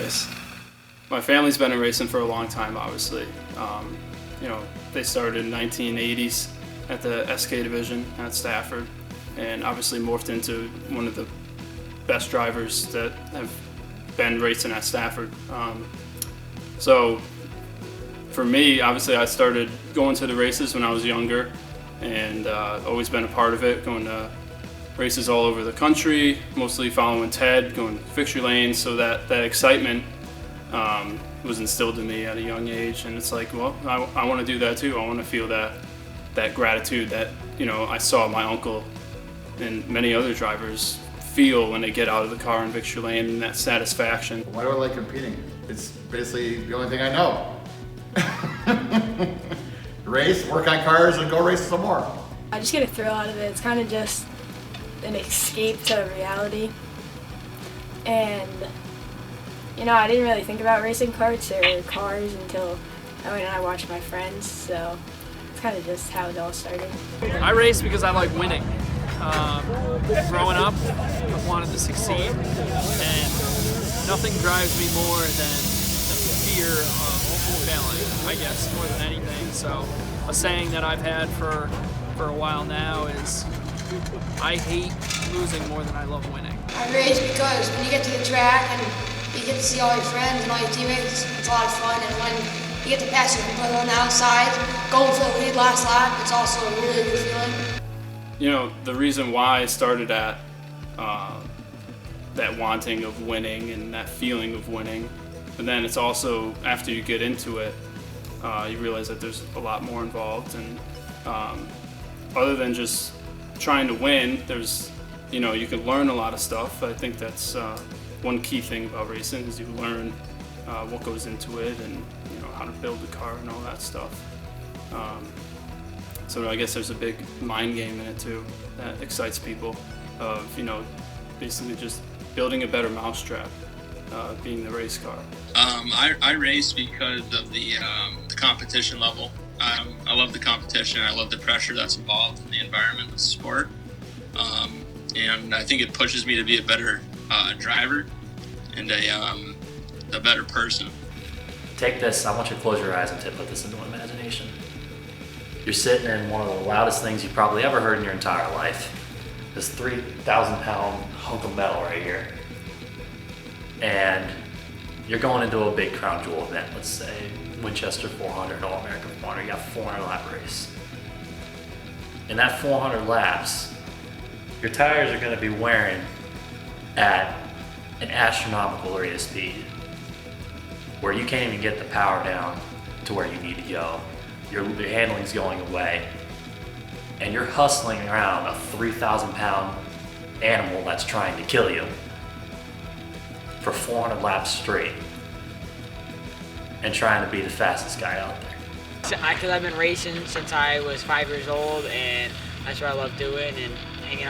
race. My family's been in racing for a long time, obviously. They started in the 1980s at the SK division at Stafford, and obviously morphed into one of the best drivers that have been racing at Stafford. So for me, obviously I started going to the races when I was younger, and always been a part of it, going to races all over the country, mostly following Ted, going fixture lanes, so that excitement was instilled in me at a young age, and it's like, well, I want to do that too. I want to feel that gratitude that I saw my uncle and many other drivers feel when they get out of the car in fixture lane, and that satisfaction. Why do I like competing? It's basically the only thing I know. Race, work on cars, and go race some more. I just get a thrill out of it. It's kind of just an escape to reality. And, I didn't really think about racing karts or cars until I watched my friends, so it's kind of just how it all started. I race because I like winning. Growing up, I wanted to succeed, and nothing drives me more than the fear of failing, I guess, more than anything. So a saying that I've had for a while now is, I hate losing more than I love winning. I race because when you get to the track and you get to see all your friends and all your teammates, it's a lot of fun, and when you get to pass your brother on the outside, going for the lead last lap, it's also a really good feeling. The reason why I started at that wanting of winning and that feeling of winning, but then it's also, after you get into it, you realize that there's a lot more involved, and other than just trying to win, there's, you can learn a lot of stuff. I think that's one key thing about racing, is you learn what goes into it, and how to build the car and all that stuff. So I guess there's a big mind game in it too that excites people, of basically just building a better mousetrap, being the race car. I race because of the competition level. I love the competition. I love the pressure that's involved in the environment of the sport, and I think it pushes me to be a better driver and a better person. Take this. I want you to close your eyes and put this into imagination. You're sitting in one of the loudest things you've probably ever heard in your entire life. This 3,000-pound hunk of metal right here. And you're going into a big crown jewel event, let's say Winchester 400, All-American 400, you got a 400 lap race. In that 400 laps, your tires are going to be wearing at an astronomical rate of speed, where you can't even get the power down to where you need to go. Your handling's going away, and you're hustling around a 3,000-pound animal that's trying to kill you for 400 laps straight, and trying to be the fastest guy out there. Because I've been racing since I was 5 years old, and that's what I love doing, and hanging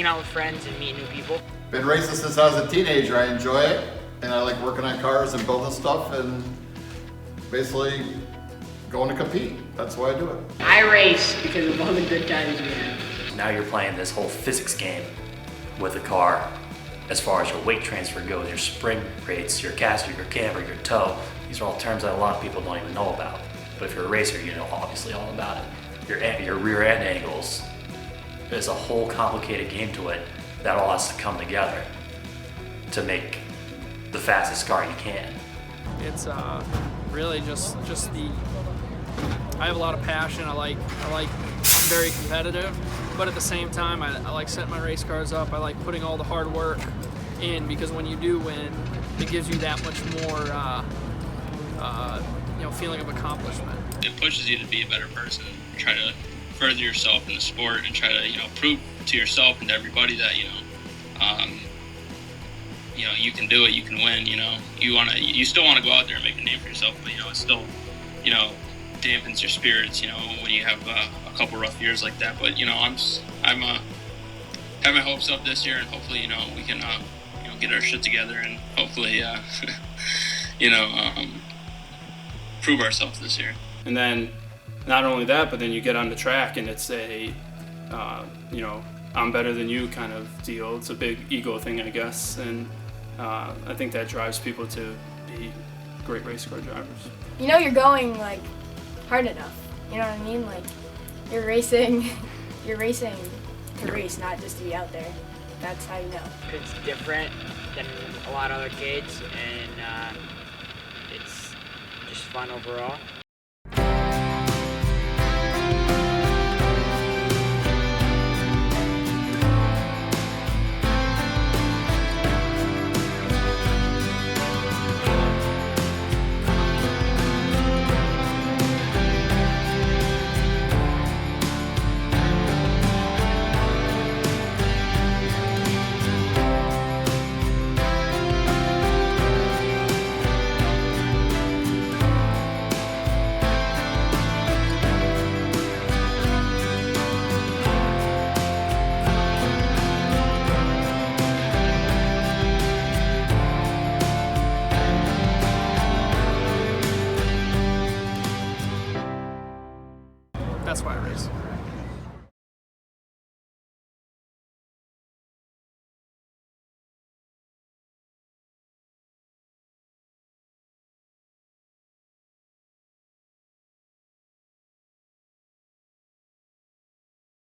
out with friends and meeting new people. Been racing since I was a teenager. I enjoy it, and I like working on cars and building stuff, and basically going to compete. That's why I do it. I race because of all the good times we have. Now you're playing this whole physics game with the car, as far as your weight transfer goes, your spring rates, your caster, your camber, your toe. These are all terms that a lot of people don't even know about. But if you're a racer, you know obviously all about it. Your rear end angles. There's a whole complicated game to it that all has to come together to make the fastest car you can. It's really just the. I have a lot of passion. I'm very competitive, but at the same time, I like setting my race cars up. I like putting all the hard work in, because when you do win, it gives you that much more, feeling of accomplishment. It pushes you to be a better person, try to further yourself in the sport, and try to prove to yourself and to everybody that you can do it, you can win. You still want to go out there and make a name for yourself, but it still dampens your spirits when you have a couple rough years like that. But I'm have my hopes up this year, and hopefully we can get our shit together, and hopefully prove ourselves this year. And then not only that, but then you get on the track and it's a I'm better than you kind of deal. It's a big ego thing, I guess, and I think that drives people to be great race car drivers. You know you're going like hard enough. You know what I mean? Like you're racing to race, not just to be out there. That's how you know. It's different than a lot of other kids, and it's just fun overall.